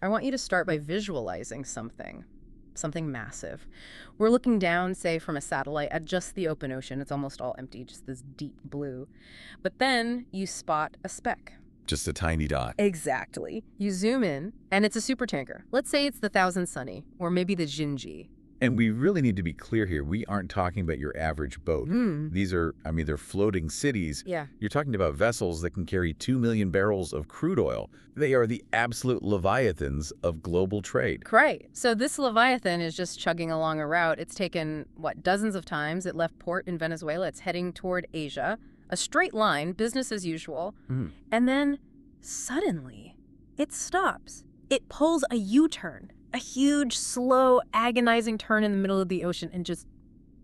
I want you to start by visualizing something massive. We're looking down, say, from a satellite at just the open ocean. It's almost all empty, just this deep blue. But then you spot a speck. Just a tiny dot. Exactly. You zoom in, and it's a supertanker. Let's say it's the Thousand Sunny, or maybe the Jinji. And we really need to be clear here. We aren't talking about your average boat. These are, they're floating cities. Yeah. You're talking about vessels that can carry 2 million barrels of crude oil. They are the absolute leviathans of global trade. Right. So this Leviathan is just chugging along a route. It's taken, dozens of times. It left port in Venezuela. It's heading toward Asia. A straight line, business as usual. And then, suddenly, it stops. It pulls a U-turn. A huge, slow, agonizing turn in the middle of the ocean and just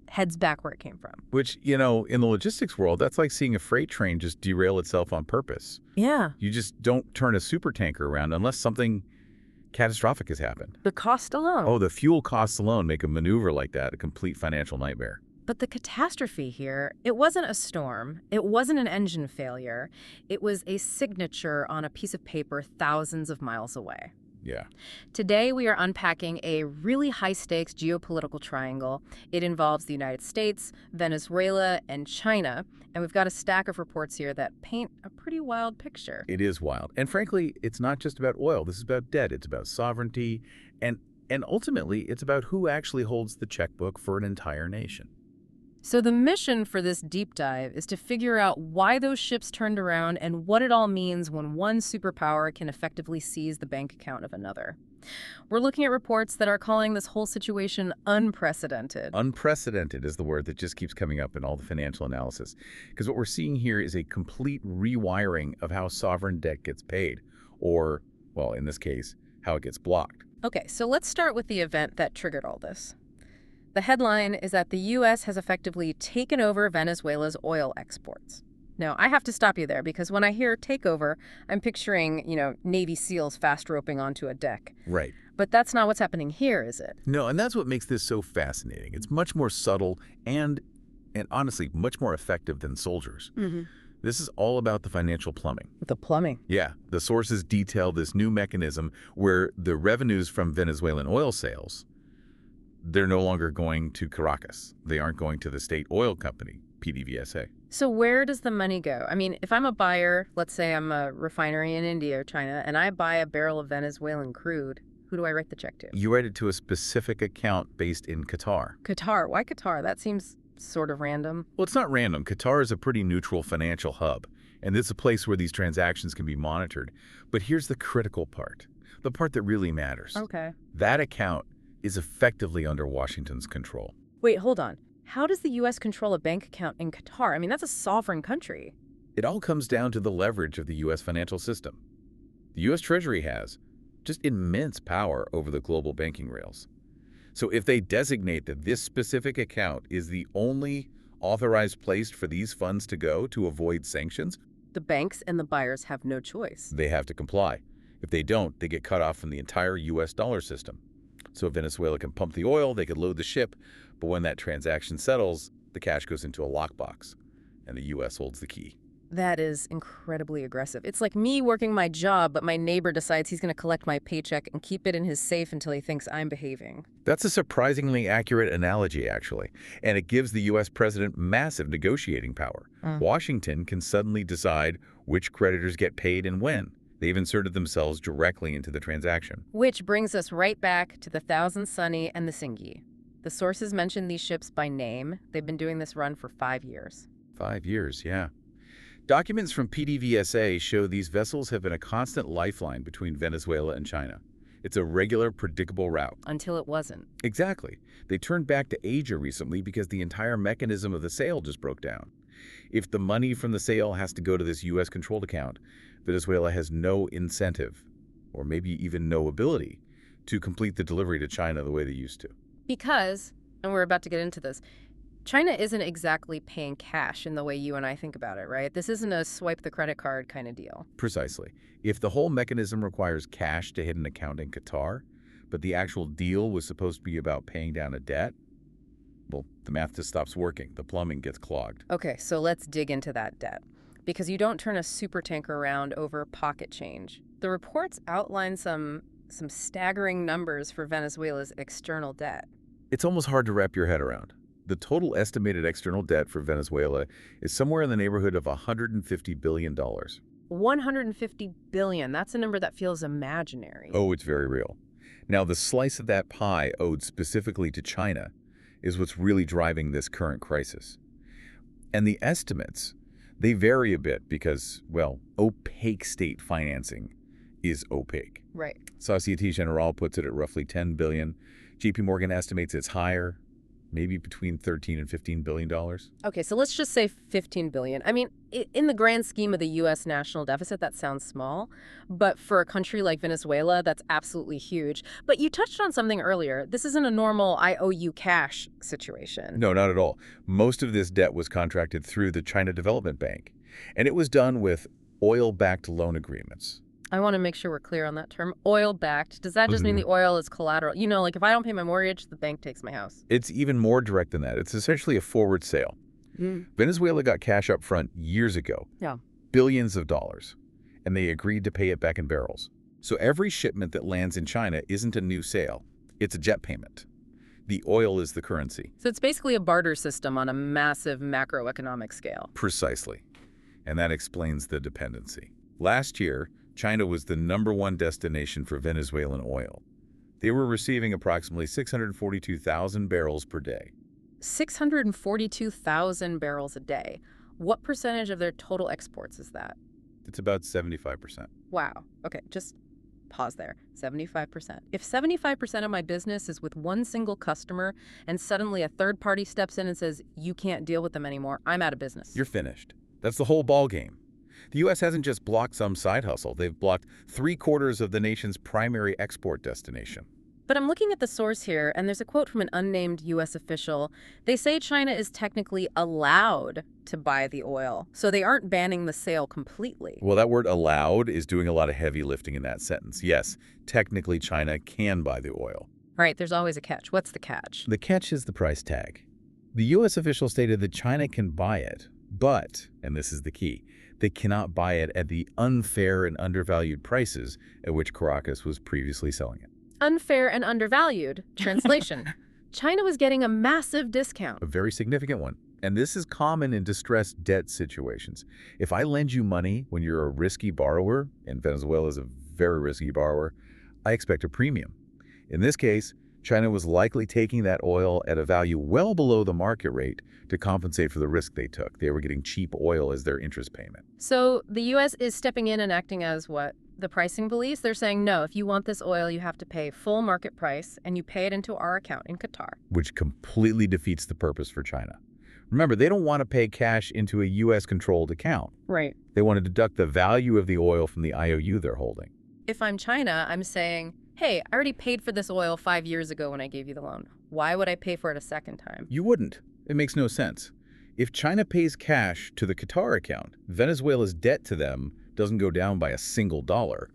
heads back where it came from. Which, in the logistics world, that's like seeing a freight train just derail itself on purpose. Yeah. You just don't turn a supertanker around unless something catastrophic has happened. The cost alone. Oh, the fuel costs alone make a maneuver like that a complete financial nightmare. But the catastrophe here, it wasn't a storm. It wasn't an engine failure. It was a signature on a piece of paper thousands of miles away. Yeah. Today, we are unpacking a really high-stakes geopolitical triangle. It involves the United States, Venezuela, and China. And we've got a stack of reports here that paint a pretty wild picture. It is wild. And frankly, it's not just about oil. This is about debt. It's about sovereignty. And ultimately, it's about who actually holds the checkbook for an entire nation. So the mission for this deep dive is to figure out why those ships turned around and what it all means when one superpower can effectively seize the bank account of another. We're looking at reports that are calling this whole situation unprecedented. Unprecedented is the word that just keeps coming up in all the financial analysis. Because what we're seeing here is a complete rewiring of how sovereign debt gets paid. Or, well, in this case, how it gets blocked. Okay, so let's start with the event that triggered all this. The headline is that the U.S. has effectively taken over Venezuela's oil exports. Now, I have to stop you there because when I hear takeover, I'm picturing, Navy SEALs fast roping onto a deck. Right. But that's not what's happening here, is it? No, and that's what makes this so fascinating. It's much more subtle and honestly, much more effective than soldiers. This is all about the financial plumbing. The plumbing? Yeah. The sources detail this new mechanism where the revenues from Venezuelan oil sales, they're no longer going to Caracas. They aren't going to the state oil company, PDVSA. So where does the money go? I mean, if I'm a buyer, let's say I'm a refinery in India or China, and I buy a barrel of Venezuelan crude, who do I write the check to? You write it to a specific account based in Qatar. Qatar? Why Qatar? That seems sort of random. Well, it's not random. Qatar is a pretty neutral financial hub, and it's a place where these transactions can be monitored. But here's the critical part, the part that really matters. Okay. That account is effectively under Washington's control. Wait, hold on. How does the U.S. control a bank account in Qatar? I mean, that's a sovereign country. It all comes down to the leverage of the U.S. financial system. The U.S. Treasury has just immense power over the global banking rails. So if they designate that this specific account is the only authorized place for these funds to go to avoid sanctions, the banks and the buyers have no choice. They have to comply. If they don't, they get cut off from the entire U.S. dollar system. So if Venezuela can pump the oil, they could load the ship, but when that transaction settles, the cash goes into a lockbox, and the U.S. holds the key. That is incredibly aggressive. It's like me working my job, but my neighbor decides he's going to collect my paycheck and keep it in his safe until he thinks I'm behaving. That's a surprisingly accurate analogy, actually, and it gives the U.S. president massive negotiating power. Washington can suddenly decide which creditors get paid and when. They've inserted themselves directly into the transaction. Which brings us right back to the Thousand Sunny and the Singi. The sources mention these ships by name. They've been doing this run for 5 years. 5 years, yeah. Documents from PDVSA show these vessels have been a constant lifeline between Venezuela and China. It's a regular, predictable route. Until it wasn't. Exactly. They turned back to Asia recently because the entire mechanism of the sale just broke down. If the money from the sale has to go to this U.S.-controlled account, Venezuela has no incentive, or maybe even no ability, to complete the delivery to China the way they used to. Because, and we're about to get into this, China isn't exactly paying cash in the way you and I think about it, right? This isn't a swipe the credit card kind of deal. Precisely. If the whole mechanism requires cash to hit an account in Qatar, but the actual deal was supposed to be about paying down a debt, well, the math just stops working. The plumbing gets clogged. Okay, so let's dig into that debt. Because you don't turn a supertanker around over pocket change. The reports outline some some staggering numbers for Venezuela's external debt. It's almost hard to wrap your head around. The total estimated external debt for Venezuela is somewhere in the neighborhood of $150 billion. 150 billion. That's a number that feels imaginary. Oh, it's very real. Now, the slice of that pie owed specifically to China is what's really driving this current crisis. And the estimates, they vary a bit because, well, opaque state financing is opaque. Right. Societe Generale puts it at roughly 10 billion. JP Morgan estimates it's higher, maybe between 13 and $15 billion. Okay, so let's just say 15 billion. I mean, in the grand scheme of the U.S. national deficit, that sounds small. But for a country like Venezuela, that's absolutely huge. But you touched on something earlier. This isn't a normal I owe you cash situation. No, not at all. Most of this debt was contracted through the China Development Bank, and it was done with oil-backed loan agreements. I want to make sure we're clear on that term. Oil-backed. Does that just mean the oil is collateral? You know, like if I don't pay my mortgage, the bank takes my house. It's even more direct than that. It's essentially a forward sale. Venezuela got cash up front years ago. Yeah. Billions of dollars. And they agreed to pay it back in barrels. So every shipment that lands in China isn't a new sale. It's a jet payment. The oil is the currency. So it's basically a barter system on a massive macroeconomic scale. Precisely. And that explains the dependency. Last year, China was the #1 destination for Venezuelan oil. They were receiving approximately 642,000 barrels per day. 642,000 barrels a day. What percentage of their total exports is that? It's about 75%. Wow. Okay, just pause there. 75%. If 75% of my business is with one single customer and suddenly a third party steps in and says, you can't deal with them anymore, I'm out of business. You're finished. That's the whole ball game. The U.S. hasn't just blocked some side hustle. They've blocked 3/4 of the nation's primary export destination. But I'm looking at the source here, and there's a quote from an unnamed U.S. official. They say China is technically allowed to buy the oil, so they aren't banning the sale completely. Well, that word allowed is doing a lot of heavy lifting in that sentence. Yes, technically China can buy the oil. All right, there's always a catch. What's the catch? The catch is the price tag. The U.S. official stated that China can buy it, but, and this is the key, they cannot buy it at the unfair and undervalued prices at which Caracas was previously selling it. Unfair and undervalued. Translation. China was getting a massive discount. A very significant one. And this is common in distressed debt situations. If I lend you money when you're a risky borrower, and Venezuela is a very risky borrower, I expect a premium. In this case, China was likely taking that oil at a value well below the market rate to compensate for the risk they took. They were getting cheap oil as their interest payment. So the U.S. is stepping in and acting as what? The pricing police? They're saying, no, if you want this oil, you have to pay full market price, and you pay it into our account in Qatar. Which completely defeats the purpose for China. Remember, they don't want to pay cash into a U.S.-controlled account. Right. They want to deduct the value of the oil from the IOU they're holding. If I'm China, I'm saying, hey, I already paid for this oil 5 years ago when I gave you the loan. Why would I pay for it a second time? You wouldn't. It makes no sense. If China pays cash to the Qatar account, Venezuela's debt to them doesn't go down by a single dollar.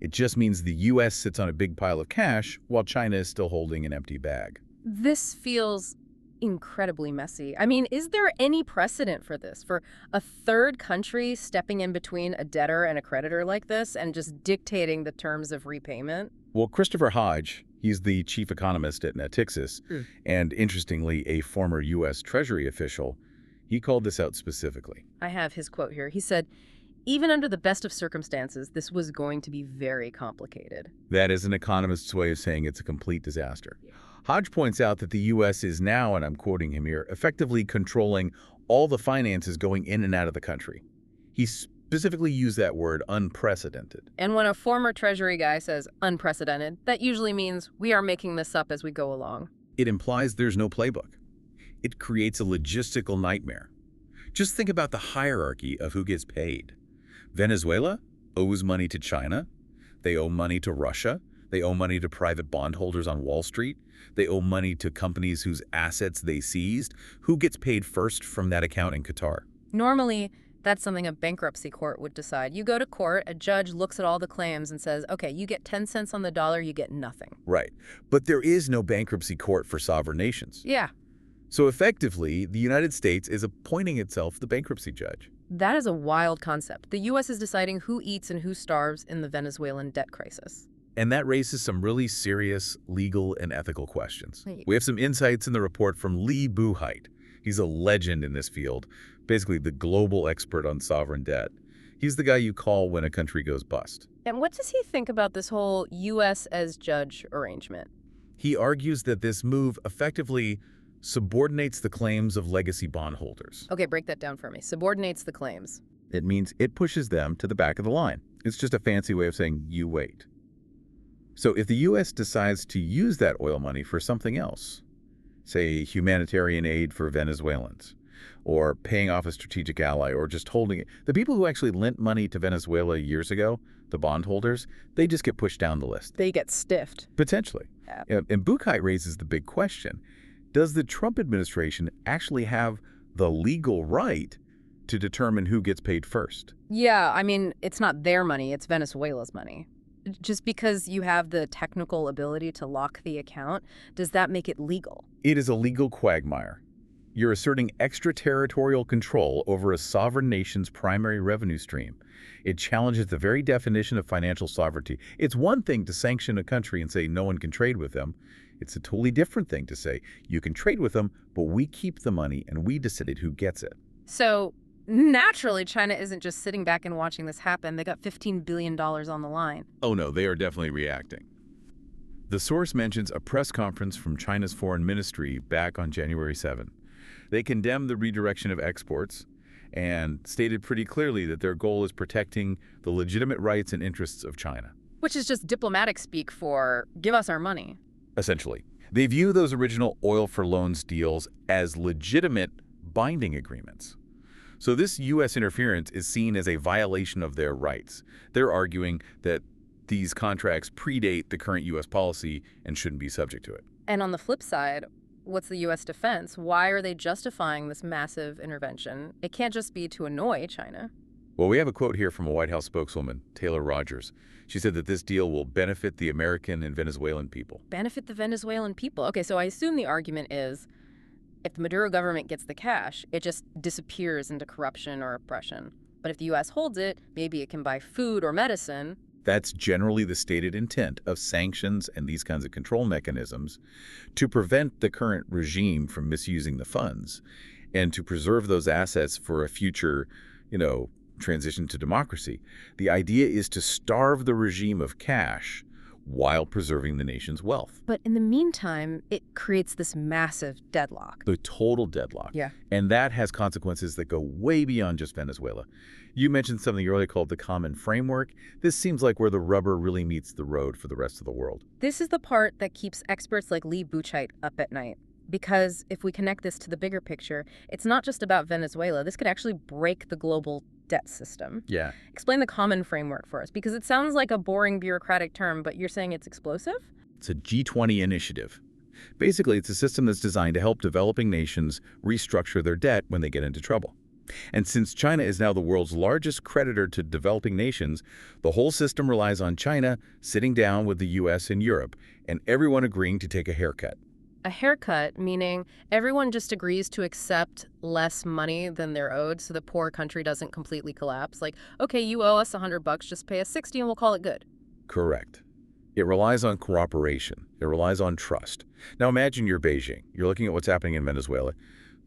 It just means the U.S. sits on a big pile of cash while China is still holding an empty bag. This feels incredibly messy. I mean, is there any precedent for this? For a third country stepping in between a debtor and a creditor like this and just dictating the terms of repayment? Well, Christopher Hodge, he's the chief economist at Natixis, and interestingly, a former U.S. Treasury official, he called this out specifically. I have his quote here. He said, even under the best of circumstances, this was going to be very complicated. That is an economist's way of saying it's a complete disaster. Hodge points out that the U.S. is now, and I'm quoting him here, effectively controlling all the finances going in and out of the country. He specifically used that word, unprecedented. And when a former Treasury guy says unprecedented, that usually means we are making this up as we go along. It implies there's no playbook. It creates a logistical nightmare. Just think about the hierarchy of who gets paid. Venezuela owes money to China. They owe money to Russia. They owe money to private bondholders on Wall Street. They owe money to companies whose assets they seized. Who gets paid first from that account in Qatar? Normally, that's something a bankruptcy court would decide. You go to court, a judge looks at all the claims and says, okay, you get 10 cents on the dollar, you get nothing. Right. But there is no bankruptcy court for sovereign nations. Yeah. So effectively, the United States is appointing itself the bankruptcy judge. That is a wild concept. The U.S. is deciding who eats and who starves in the Venezuelan debt crisis. And that raises some really serious legal and ethical questions. Wait. We have some insights in the report from Lee Buchheit. He's a legend in this field, basically the global expert on sovereign debt. He's the guy you call when a country goes bust. And what does he think about this whole U.S. as judge arrangement? He argues that this move effectively subordinates the claims of legacy bondholders. Okay, break that down for me. Subordinates the claims. It means it pushes them to the back of the line. It's just a fancy way of saying, you wait. So if the U.S. decides to use that oil money for something else, say humanitarian aid for Venezuelans, or paying off a strategic ally, or just holding it, the people who actually lent money to Venezuela years ago, the bondholders, they just get pushed down the list. They get stiffed. Potentially. Yeah. And Buchheit raises the big question. Does the Trump administration actually have the legal right to determine who gets paid first? Yeah, I mean, it's not their money, it's Venezuela's money. Just because you have the technical ability to lock the account, does that make it legal? It is a legal quagmire. You're asserting extraterritorial control over a sovereign nation's primary revenue stream. It challenges the very definition of financial sovereignty. It's one thing to sanction a country and say no one can trade with them. It's a totally different thing to say you can trade with them, but we keep the money and we decide who gets it. So naturally, China isn't just sitting back and watching this happen. They got $15 billion on the line. Oh no, they are definitely reacting. The source mentions a press conference from China's foreign ministry back on January 7. They condemned the redirection of exports and stated pretty clearly that their goal is protecting the legitimate rights and interests of China. Which is just diplomatic speak for, give us our money. Essentially, they view those original oil for loans deals as legitimate binding agreements. So this U.S. interference is seen as a violation of their rights. They're arguing that these contracts predate the current U.S. policy and shouldn't be subject to it. And on the flip side, what's the U.S. defense? Why are they justifying this massive intervention? It can't just be to annoy China. Well, we have a quote here from a White House spokeswoman, Taylor Rogers. She said that this deal will benefit the American and Venezuelan people. Benefit the Venezuelan people. Okay, so I assume the argument is if the Maduro government gets the cash, it just disappears into corruption or oppression. But if the U.S. holds it, maybe it can buy food or medicine. That's generally the stated intent of sanctions and these kinds of control mechanisms to prevent the current regime from misusing the funds and to preserve those assets for a future, transition to democracy. The idea is to starve the regime of cash while preserving the nation's wealth. But in the meantime, it creates this massive deadlock. The total deadlock. Yeah. And that has consequences that go way beyond just Venezuela. You mentioned something earlier called the common framework. This seems like where the rubber really meets the road for the rest of the world. This is the part that keeps experts like Lee Buchheit up at night. Because if we connect this to the bigger picture, it's not just about Venezuela. This could actually break the global debt system. Yeah. Explain the common framework for us, because it sounds like a boring bureaucratic term, but you're saying it's explosive? It's a G20 initiative. Basically, it's a system that's designed to help developing nations restructure their debt when they get into trouble. And since China is now the world's largest creditor to developing nations, the whole system relies on China sitting down with the U.S. and Europe, and everyone agreeing to take a haircut. A haircut, meaning everyone just agrees to accept less money than they're owed so the poor country doesn't completely collapse. Like, okay, you owe us $100, just pay us $60 and we'll call it good. Correct. It relies on cooperation. It relies on trust. Now imagine you're Beijing. You're looking at what's happening in Venezuela.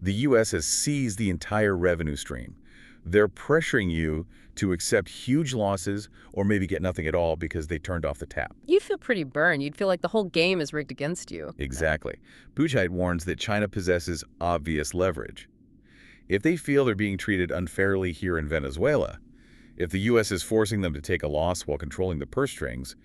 The U.S. has seized the entire revenue stream. They're pressuring you to accept huge losses or maybe get nothing at all because they turned off the tap. You'd feel pretty burned. You'd feel like the whole game is rigged against you. Exactly. Buchheit warns that China possesses obvious leverage. If they feel they're being treated unfairly here in Venezuela, if the U.S. is forcing them to take a loss while controlling the purse strings,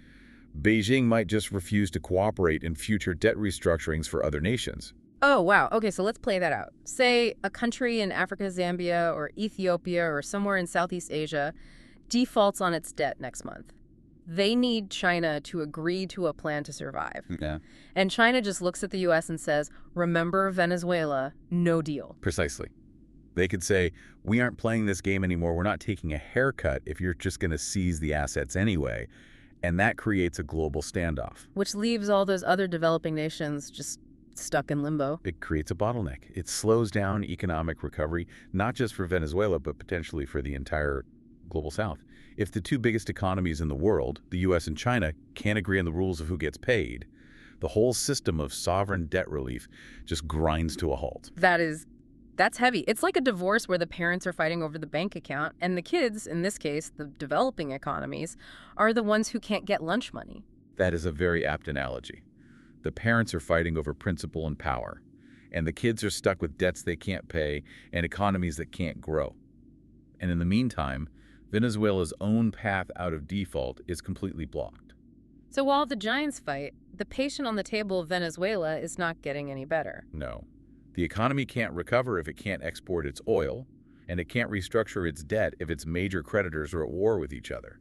Beijing might just refuse to cooperate in future debt restructurings for other nations. Oh, wow. Okay, so let's play that out. Say a country in Africa, Zambia, or Ethiopia, or somewhere in Southeast Asia defaults on its debt next month. They need China to agree to a plan to survive. Yeah. And China just looks at the U.S. and says, remember Venezuela, no deal. Precisely. They could say, we aren't playing this game anymore. We're not taking a haircut if you're just going to seize the assets anyway. And that creates a global standoff. Which leaves all those other developing nations just stuck in limbo. It creates a bottleneck. It slows down economic recovery, not just for Venezuela, but potentially for the entire Global South. If the two biggest economies in the world, the U.S. and China, can't agree on the rules of who gets paid, the whole system of sovereign debt relief just grinds to a halt. That's heavy. It's like a divorce where the parents are fighting over the bank account, and the kids, in this case, the developing economies, are the ones who can't get lunch money. That is a very apt analogy. The parents are fighting over principle and power, and the kids are stuck with debts they can't pay and economies that can't grow. And in the meantime, Venezuela's own path out of default is completely blocked. So while the giants fight, the patient on the table of Venezuela is not getting any better. No. The economy can't recover if it can't export its oil, and it can't restructure its debt if its major creditors are at war with each other.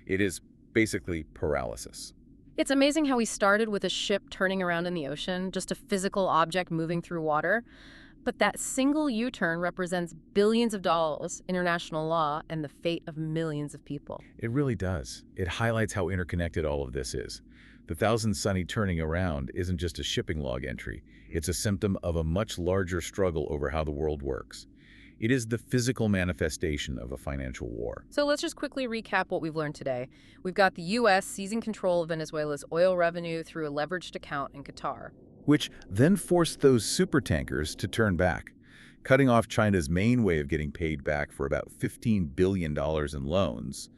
It is basically paralysis. It's amazing how we started with a ship turning around in the ocean, just a physical object moving through water. But that single U-turn represents billions of dollars, international law, and the fate of millions of people. It really does. It highlights how interconnected all of this is. The Thousand Sunny turning around isn't just a shipping log entry. It's a symptom of a much larger struggle over how the world works. It is the physical manifestation of a financial war. So let's just quickly recap what we've learned today. We've got the U.S. seizing control of Venezuela's oil revenue through a leveraged account in Qatar, which then forced those supertankers to turn back, cutting off China's main way of getting paid back for about $15 billion in loans.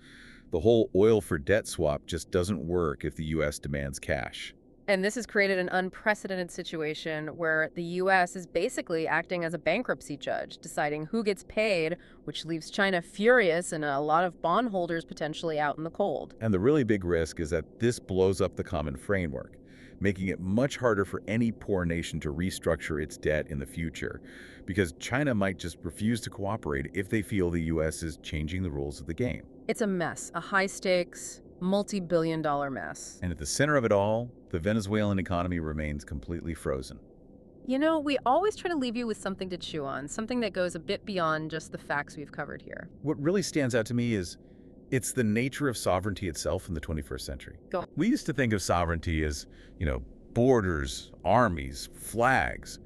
The whole oil for debt swap just doesn't work if the U.S. demands cash. And this has created an unprecedented situation where the U.S. is basically acting as a bankruptcy judge, deciding who gets paid, which leaves China furious and a lot of bondholders potentially out in the cold. And the really big risk is that this blows up the common framework, making it much harder for any poor nation to restructure its debt in the future, because China might just refuse to cooperate if they feel the U.S. is changing the rules of the game. It's a mess, a high-stakes, multi-billion-dollar mess. And at the center of it all, the Venezuelan economy remains completely frozen. You know, we always try to leave you with something to chew on, something that goes a bit beyond just the facts we've covered here. What really stands out to me is it's the nature of sovereignty itself in the 21st century. We used to think of sovereignty as, borders, armies, flags,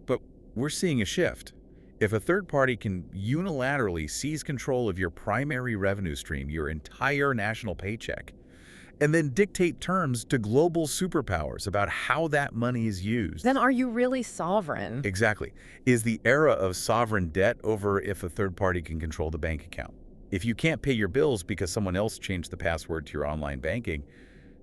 but we're seeing a shift. If a third party can unilaterally seize control of your primary revenue stream, your entire national paycheck, and then dictate terms to global superpowers about how that money is used. Then are you really sovereign? Exactly. Is the era of sovereign debt over if a third party can control the bank account? If you can't pay your bills because someone else changed the password to your online banking,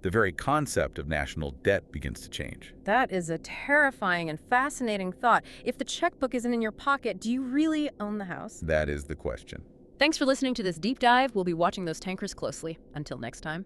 the very concept of national debt begins to change. That is a terrifying and fascinating thought. If the checkbook isn't in your pocket, do you really own the house? That is the question. Thanks for listening to this deep dive. We'll be watching those tankers closely. Until next time.